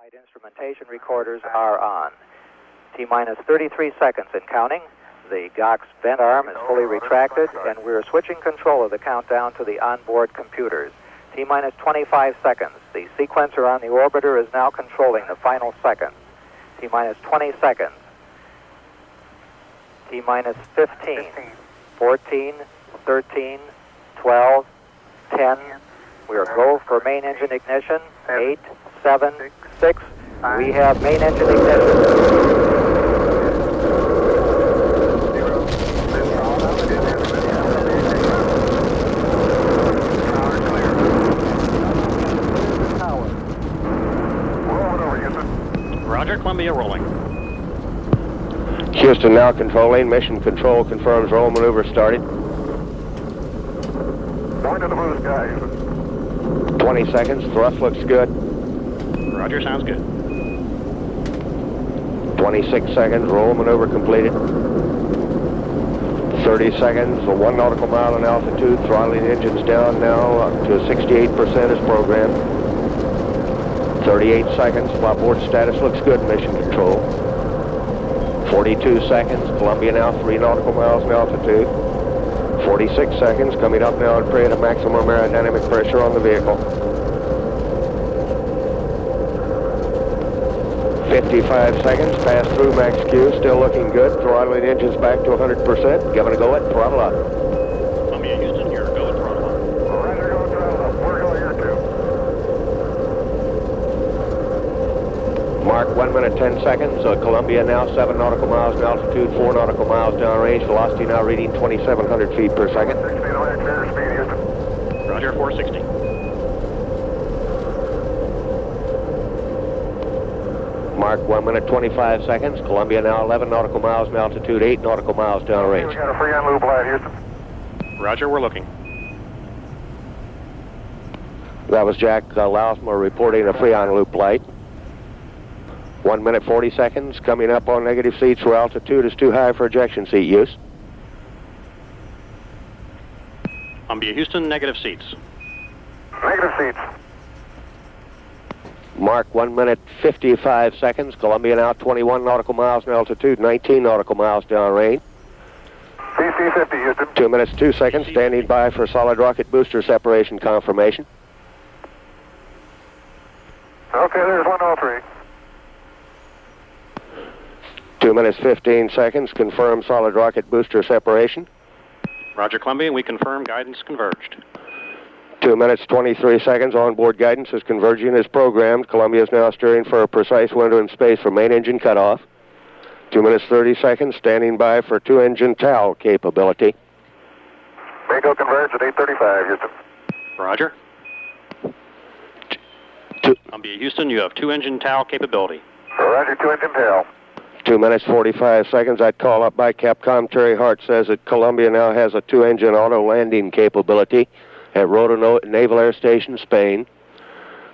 Flight instrumentation recorders are on. T-minus 33 seconds and counting. The GOX vent arm is fully retracted, and we're switching control of the countdown to the onboard computers. T-minus 25 seconds. The sequencer on the orbiter is now controlling the final seconds. T-minus 20 seconds. T-minus 15, 14, 13, 12, 10. We are go for main engine ignition. 8, 7, 6. We have main engine ignition. Roger, Columbia rolling. Houston now controlling. Mission control confirms roll maneuver started. Point to the blue sky. 20 seconds. Thrust looks good. Roger, sounds good. 26 seconds. Roll maneuver completed. 30 seconds. 1 nautical mile in altitude. Throttling engines down now up to 68% as programmed. 38 seconds. Flopboard status looks good. Mission control. 42 seconds. Columbia now 3 nautical miles in altitude. 46 seconds. Coming up now and period of maximum aerodynamic pressure on the vehicle. 55 seconds. Pass through max Q. Still looking good. Throttling engines back to 100%. Giving a go at throttle up. Columbia, Houston, here. Go at throttle up. Roger, go throttle up. We're going here too. Mark 1 minute 10 seconds. Columbia now 7 nautical miles in altitude, 4 nautical miles downrange. Velocity now reading 2,700 feet per second. 60 to max airspeed, Houston. Roger, 460. Mark 1 minute 25 seconds. Columbia now 11 nautical miles in altitude, 8 nautical miles We downrange. got a free on loop light, Houston. Roger, we're looking. That was Jack Lausma reporting a free on loop light. 1 minute 40 seconds. Coming up on negative seats where altitude is too high for ejection seat use. Columbia, Houston, negative seats. Negative seats. Mark 1 minute 55 seconds. Columbia now 21 nautical miles in altitude, 19 nautical miles downrange. CC-50, Houston. 2 minutes 2 seconds. Standing by for solid rocket booster separation confirmation. Okay, there's 103. 2 minutes 15 seconds. Confirm solid rocket booster separation. Roger, Columbia, we confirm guidance converged. 2 minutes 23 seconds. Onboard guidance is converging as programmed. Columbia is now steering for a precise window in space for main engine cutoff. 2 minutes 30 seconds. Standing by for 2-engine TAL capability. May go converge at 8:35, Houston. Roger. Columbia, Houston, you have 2-engine TAL capability. Roger, 2-engine tail. 2 minutes 45 seconds. I'd call up by Capcom. Terry Hart says that Columbia now has a 2-engine auto landing capability at Roto Naval Air Station, Spain.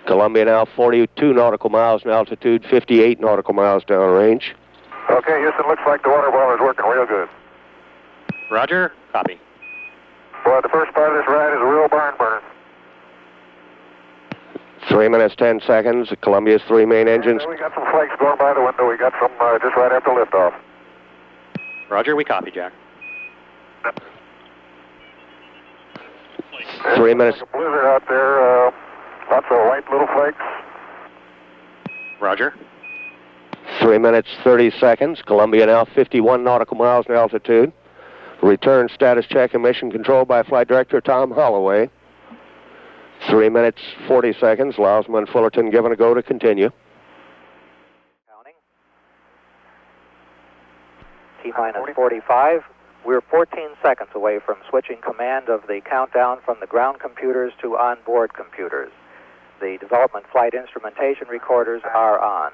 Columbia now 42 nautical miles in altitude, 58 nautical miles downrange. Okay, Houston, looks like the water boiler's working real good. Roger, copy. Boy, the first part of this ride is a real barn burner. 3 minutes 10 seconds. Columbia's 3 main engines. We got some flakes going by the window. We got some just right after liftoff. Roger, we copy, Jack. 3 minutes. Like a blizzard out there. Lots of white little flakes. Roger. 3 minutes 30 seconds. Columbia now 51 nautical miles in altitude. Return status check and mission control by Flight Director Tom Holloway. 3 minutes 40 seconds. Lausma and Fullerton given a go to continue. Counting. T-minus 45. We're 14 seconds away from switching command of the countdown from the ground computers to onboard computers. The development flight instrumentation recorders are on.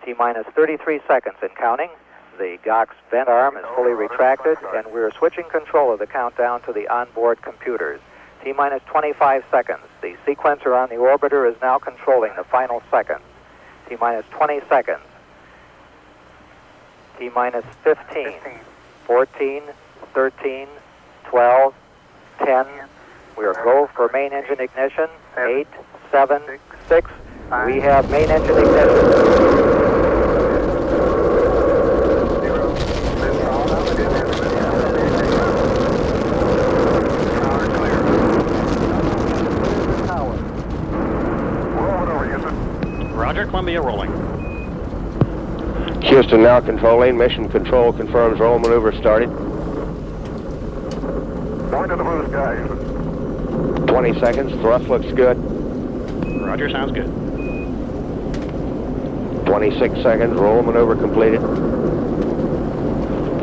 T-minus 33 seconds and counting. The GOX vent arm is fully retracted, and we're switching control of the countdown to the onboard computers. T-minus 25 seconds. The sequencer on the orbiter is now controlling the final seconds. T-minus 20 seconds. T-minus 15, 14, 13, 12, 10. We are go for main engine ignition. 8, 7, 6. We have main engine ignition. Roger, Columbia rolling. Houston now controlling. Mission control confirms roll maneuver started. Going to the blue sky, Houston. 20 seconds. Thrust looks good. Roger, sounds good. 26 seconds. Roll maneuver completed.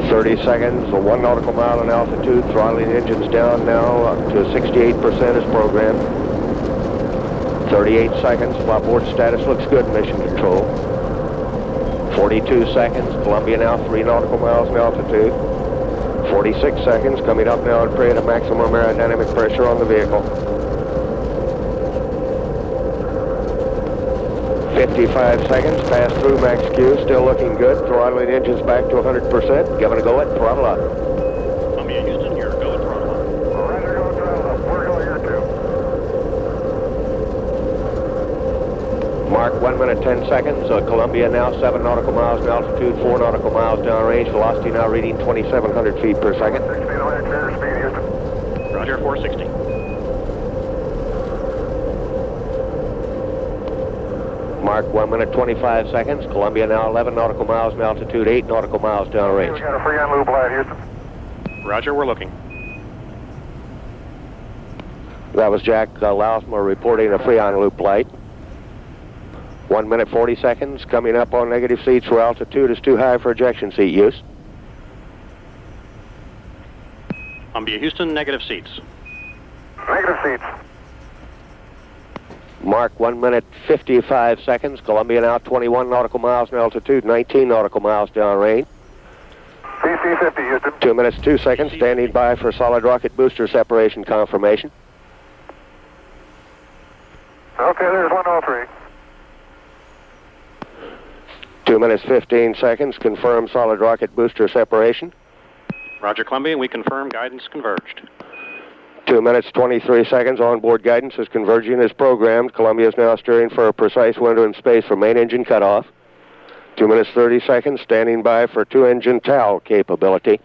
30 seconds. 1 nautical mile in altitude. Throttling engines down now up to 68% as programmed. 38 seconds. Flopboard status looks good. Mission control. 42 seconds. Columbia now 3 nautical miles in altitude. 46 seconds. Coming up now at period of maximum aerodynamic pressure on the vehicle. 55 seconds. Pass through max Q. Still looking good. Throttling engines back to 100%. Giving a go at throttle up. Columbia, Houston, you're go at throttle up. Roger, go throttle up. We're going here too. Mark 1 minute 10 seconds. Columbia now 7 nautical miles in altitude, 4 nautical miles downrange. Velocity now reading 2,700 feet per second. 6 feet away, clear speed, Houston. Roger, 460. Mark 1 minute 25 seconds. Columbia now 11 nautical miles in altitude, 8 nautical miles We downrange. got a free on loop light, Houston. Roger, we're looking. That was Jack Lousmer reporting a Freon loop light. 1 minute 40 seconds. Coming up on negative seats for altitude is too high for ejection seat use. Columbia, Houston, negative seats. Negative seats. Mark 1 minute 55 seconds. Columbia now 21 nautical miles in altitude, 19 nautical miles downrange. CC 50, Houston. 2 minutes 2 seconds. Standing by for solid rocket booster separation confirmation. Okay, there's 103. 2 minutes 15 seconds. Confirm solid rocket booster separation. Roger, Columbia, we confirm guidance converged. 2 minutes 23 seconds. Onboard guidance is converging as programmed. Columbia is now steering for a precise window in space for main engine cutoff. 2 minutes 30 seconds. Standing by for 2-engine TAL capability.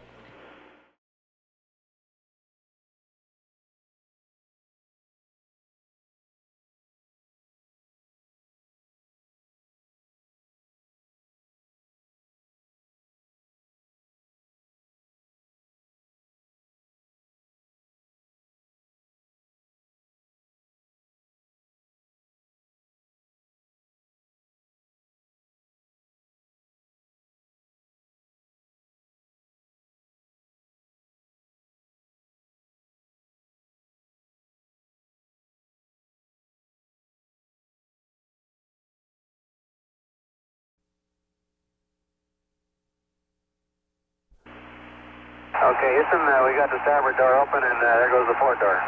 Okay, Houston, we got the starboard door open, and there goes the port door.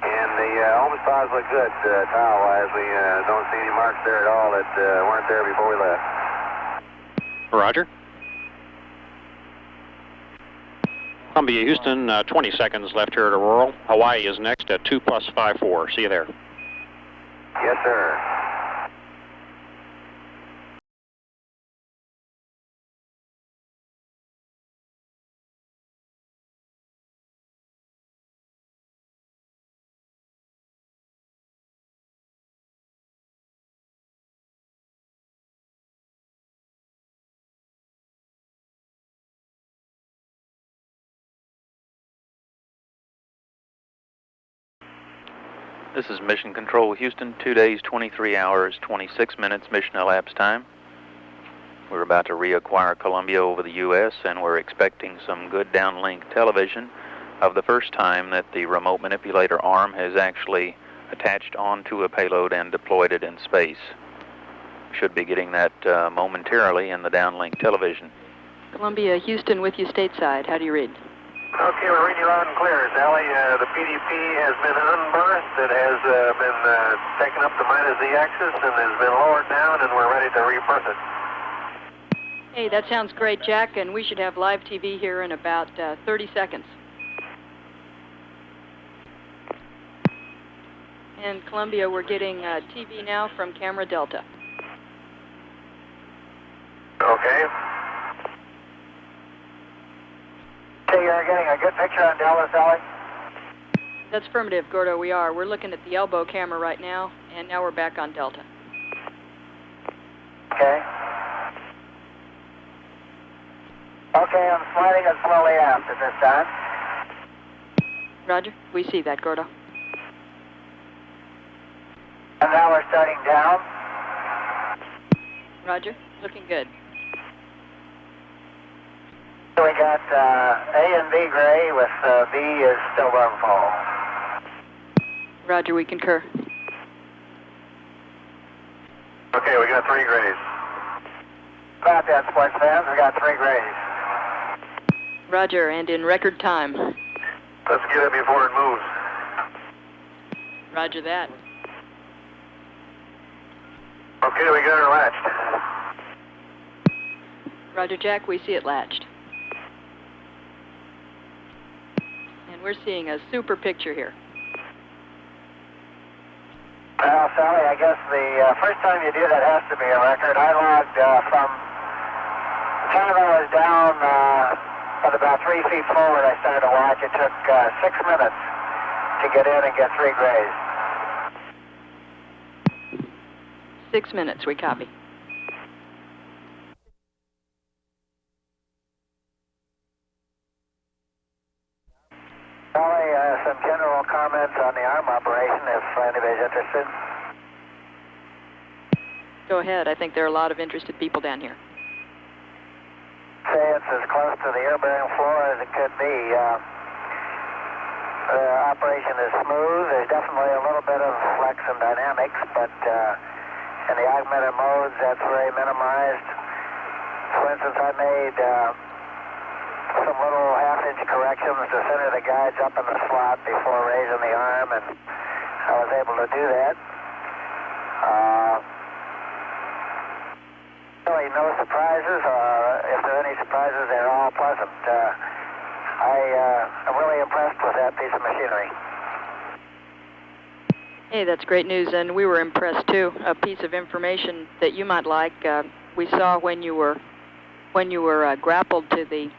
And the homosides look good, tile-wise. We don't see any marks there at all that weren't there before we left. Roger. Columbia, Houston, 20 seconds left here at Aurora. Hawaii is next at 2 plus 54. See you there. Yes, sir. This is Mission Control Houston, 2 days, 23 hours, 26 minutes mission elapsed time. We're about to reacquire Columbia over the U.S., and we're expecting some good downlink television of the first time that the remote manipulator arm has actually attached onto a payload and deployed it in space. Should be getting that momentarily in the downlink television. Columbia, Houston with you stateside. How do you read? Okay, we're reading you loud and clear. Sally, the PDP has been unberthed. It has been taken up to minus Z axis and has been lowered down, and we're ready to reberth it. Hey, that sounds great, Jack, and we should have live TV here in about 30 seconds. And Columbia, we're getting TV now from camera Delta. Okay. Okay, you're getting a good picture on Delta, Sally? That's affirmative, Gordo, we are. We're looking at the elbow camera right now, and now we're back on Delta. Okay. Okay, I'm sliding it slowly aft at this time. Roger, we see that, Gordo. And now we're starting down. Roger, looking good. So we got A and B gray with B is still wormhole. Roger, we concur. Okay, we got 3 grays. About that, sports fans, we got 3 grays. Roger, and in record time. Let's get it before it moves. Roger that. Okay, we got her latched. Roger, Jack, we see it latched. And we're seeing a super picture here. Well, Sally, I guess the first time you do that has to be a record. I logged from the time I was down at about 3 feet forward, I started to watch. It took 6 minutes to get in and get 3 grays. 6 minutes, we copy. Sally, some general comments on the ARM operation, if anybody's interested. Go ahead. I think there are a lot of interested people down here. Say it's as close to the air-bearing floor as it could be. The operation is smooth. There's definitely a little bit of flex and dynamics, but in the augmented modes, that's very minimized. For instance, I made some little half-inch corrections to center the guides up in the slot before raising the arm, and I was able to do that. Really no surprises. If there are any surprises, they're all pleasant. I'm really impressed with that piece of machinery. Hey, that's great news, and we were impressed too. A piece of information that you might like. We saw when you were grappled to the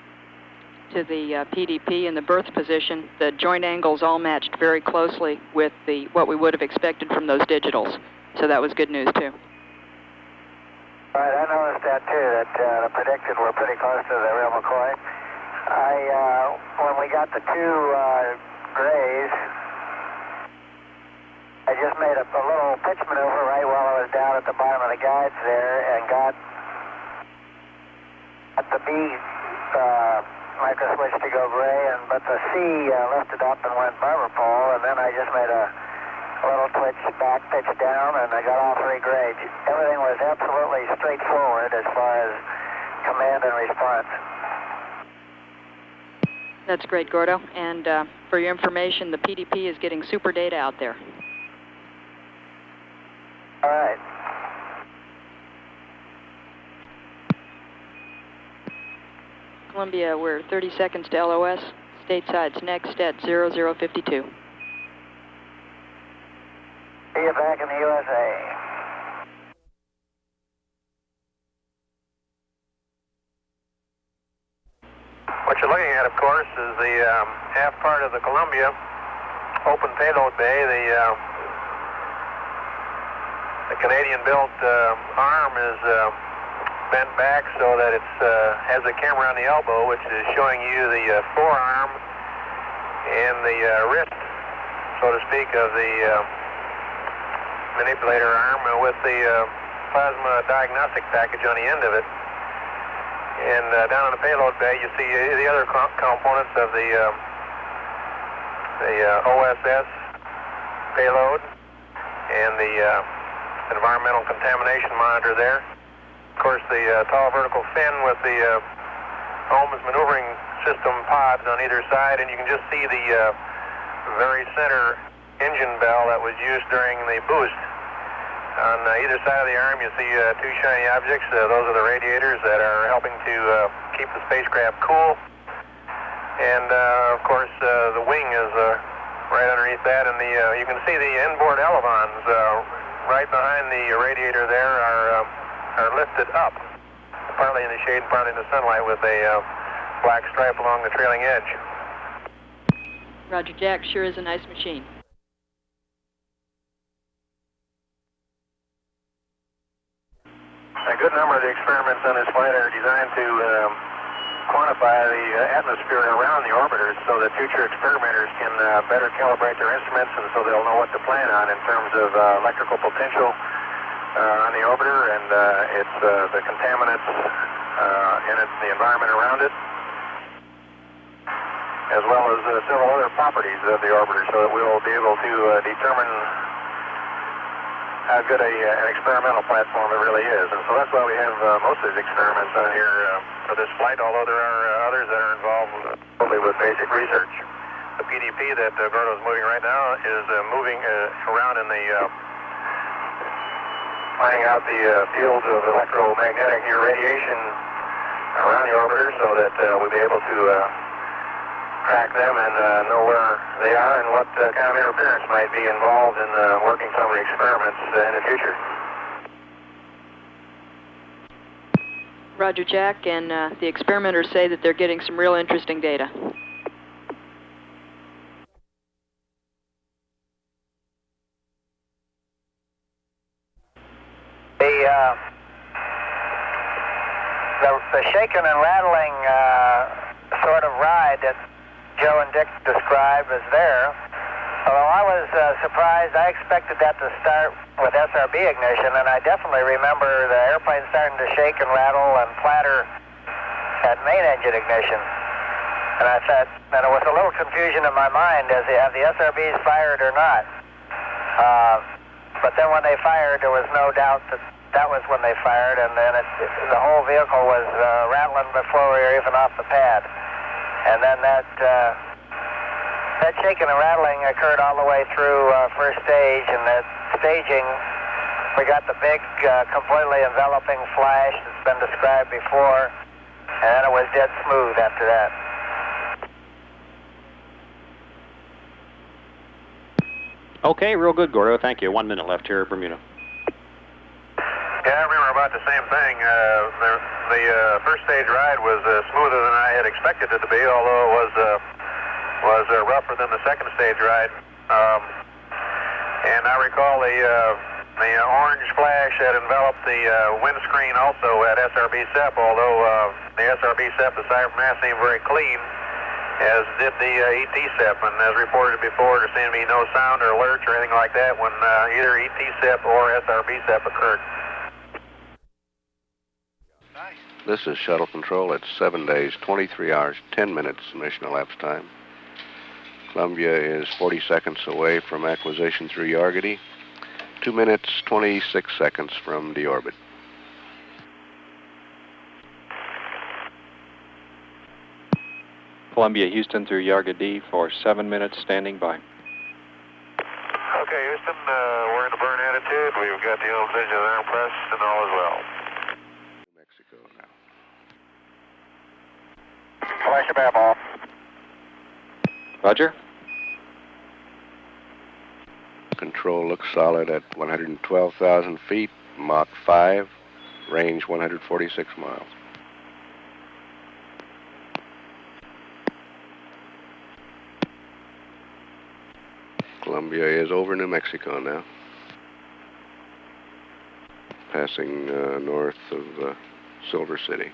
PDP in the berth position, the joint angles all matched very closely with what we would have expected from those digitals. So that was good news too. All right, I noticed that too, that the predicted were pretty close to the real McCoy. When we got the 2 grays, I just made a little pitch maneuver right while I was down at the bottom of the guides there and got the B micro switch to go gray, but the C lifted up and went barber pole, and then I just made a little twitch back, pitch down, and I got all 3 grays. Everything was absolutely straightforward as far as command and response. That's great, Gordo. And for your information, the PDP is getting super data out there. All right. Columbia, we're 30 seconds to LOS. Stateside's next at 0052. See you back in the USA. What you're looking at, of course, is the half part of the Columbia open payload bay. The Canadian-built arm is bent back so that it has a camera on the elbow, which is showing you the forearm and the wrist, so to speak, of the manipulator arm with the Plasma Diagnostic Package on the end of it. And down in the payload bay, you see the other components of the OSS payload and the environmental contamination monitor there. Of course, the tall vertical fin with the Ohm's maneuvering system pods on either side, and you can just see the very center engine bell that was used during the boost. On either side of the arm, you see 2 shiny objects. Those are the radiators that are helping to keep the spacecraft cool. And, of course, the wing is right underneath that, and you can see the inboard elevons right behind the radiator there are lifted up, partly in the shade and partly in the sunlight, with a black stripe along the trailing edge. Roger, Jack. Sure is a nice machine. A good number of the experiments on this flight are designed to quantify the atmosphere around the orbiters so that future experimenters can better calibrate their instruments, and so they'll know what to plan on in terms of electrical potential on the orbiter and the contaminants in it, the environment around it, as well as several other properties of the orbiter, so that we'll be able to determine how good an experimental platform it really is. And so that's why we have most of these experiments on here for this flight, although there are others that are involved totally with basic research. The PDP that Gordo's moving right now is moving around in the finding out the fields of electromagnetic irradiation around the orbiter so that we'll be able to track them and know where they are and what kind of interference might be involved in working some of the experiments in the future. Roger, Jack, and the experimenters say that they're getting some real interesting data. The shaking and rattling sort of ride that Joe and Dick described is there. Although I was surprised, I expected that to start with SRB ignition, and I definitely remember the airplane starting to shake and rattle and clatter at main engine ignition. And I thought, and there was a little confusion in my mind as have the SRBs fired or not. But then when they fired, there was no doubt that was when they fired, and then the whole vehicle was rattling before we were even off the pad. And then that shaking and rattling occurred all the way through first stage, and that staging, we got the big, completely enveloping flash that's been described before, and then it was dead smooth after that. Okay, real good, Gordo. Thank you. 1 minute left here at Bermuda. Yeah, I remember about the same thing. The first stage ride was smoother than I had expected it to be, although it was rougher than the second stage ride. And I recall the orange flash that enveloped the windscreen also at SRB SEP, although the SRB SEP, the cybermass, seemed very clean, as did the ET SEP. And as reported before, there seemed to be no sound or alerts or anything like that when either ET SEP or SRB SEP occurred. This is Shuttle Control. It's 7 days, 23 hours, 10 minutes mission elapsed time. Columbia is 40 seconds away from acquisition through Yargady. 2 minutes, 26 seconds from deorbit. Columbia, Houston through Yargady for 7 minutes, standing by. Okay, Houston, we're in the burn attitude. We've got the old engine arm press and all is well. Mexico now. Flash your map off. Roger. Control looks solid at 112,000 feet, Mach 5, range 146 miles. Columbia is over New Mexico now, passing north of Silver City.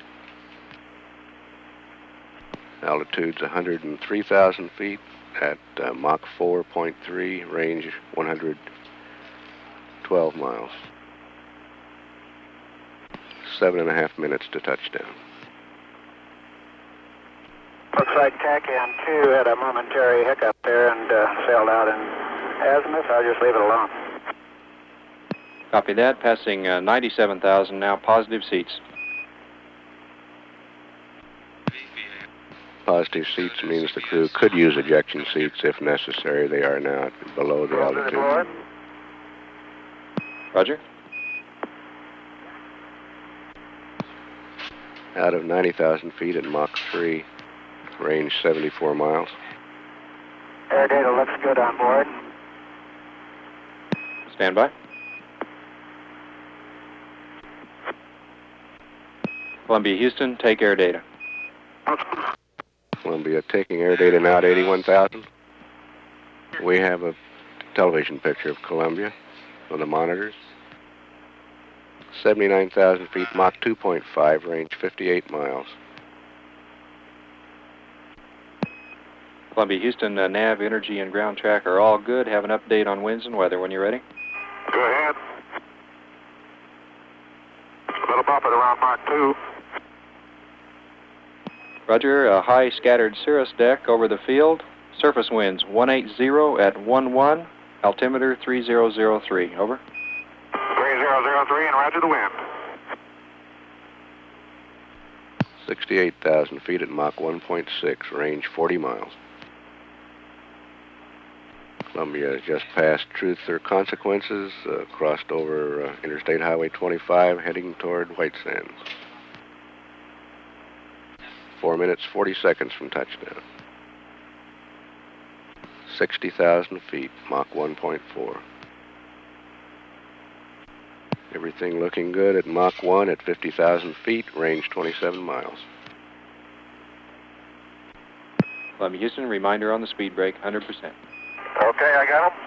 Altitude's 103,000 feet at Mach 4.3, range 112 miles. 7.5 minutes to touchdown. Looks like TACAN 2 had a momentary hiccup there and sailed out in azimuth. I'll just leave it alone. Copy that. Passing 97,000 now. Positive seats. Positive seats means the crew could use ejection seats if necessary. They are now below the altitude. Roger. Out of 90,000 feet at Mach 3, range 74 miles. Air data looks good on board. Stand by. Columbia, Houston, take air data. Columbia taking air data now at 81,000. We have a television picture of Columbia on the monitors. 79,000 feet, Mach 2.5, range 58 miles. Columbia, Houston, nav, energy, and ground track are all good. Have an update on winds and weather when you're ready. Go ahead. Little bump at around Mach 2. Roger, a high scattered cirrus deck over the field. Surface winds 180 at 11, altimeter 3003. Over. 3003 and roger the wind. 68,000 feet at Mach 1.6, range 40 miles. Columbia has just passed Truth or Consequences, crossed over Interstate Highway 25, heading toward White Sands. 4 minutes, 40 seconds from touchdown. 60,000 feet, Mach 1.4. Everything looking good at Mach 1 at 50,000 feet, range 27 miles. Columbia, Houston, reminder on the speed brake, 100%. Okay, I got him.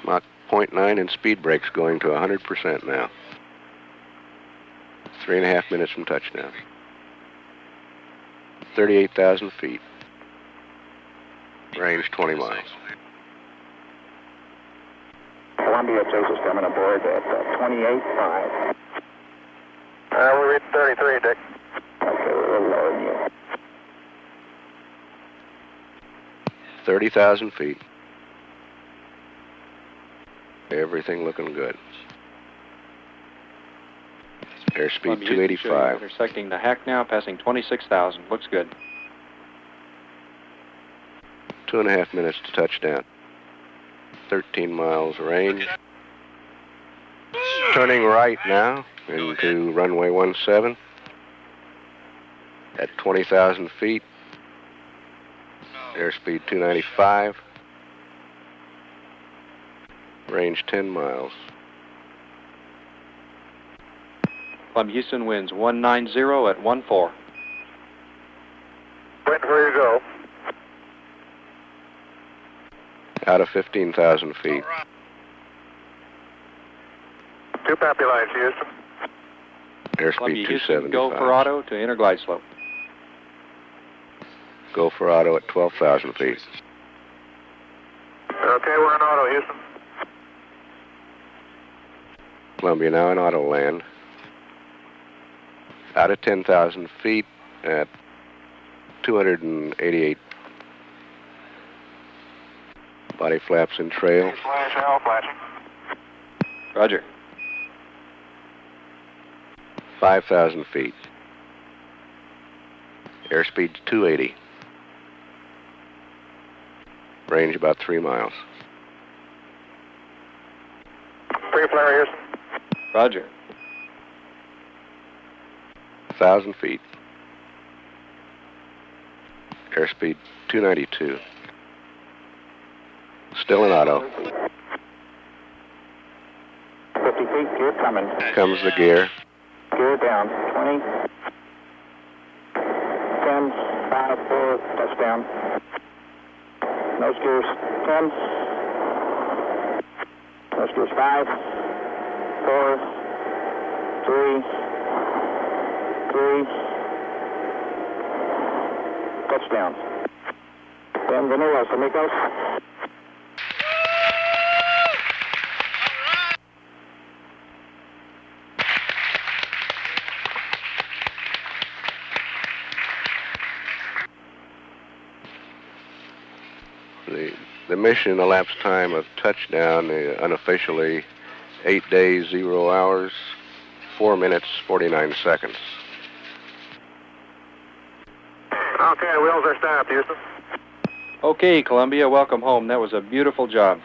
Mach 0.9 and speed brakes going to 100% now. 3.5 minutes from touchdown. 38,000 feet. Range 20 miles. Columbia Chase is coming aboard at 28.5. We're reading 33, Dick. Okay, we're a little lower than you. 30,000 feet. Everything looking good. Airspeed Columbia, Houston, 285. intersecting the Hack now, passing 26,000. Looks good. 2.5 minutes to touchdown. 13 miles range. Turning right now into runway 17 at 20,000 feet. Airspeed 295. Range 10 miles. Columbia, Houston, winds 190 at 14. Waiting for you to go. Out of 15,000 feet. Two PAPI lines, Houston. Airspeed Columbia, Houston, 275. go for auto to interglide slope. Go for auto at 12,000 feet. Okay, we're in auto, Houston. Columbia now in auto land. Out of 10,000 feet at 288. Body flaps and trail. Flash L, flashing. Roger. 5,000 feet. Airspeed 280. Range about 3 miles. Pre-flare, Houston. Roger. 1,000 feet. Airspeed 292. Still in auto. 50 feet, gear coming. Comes the gear. Gear down. 20. 10, 5, 4, touchdown. Nose gears 10. Nose gears 5, 4, 3, 3. Touchdown. Bienvenidos, amigos. The mission elapsed time of touchdown, unofficially 8 days, 0 hours, 4 minutes, 49 seconds. Okay, wheels are stopped, Houston. Okay, Columbia, welcome home. That was a beautiful job.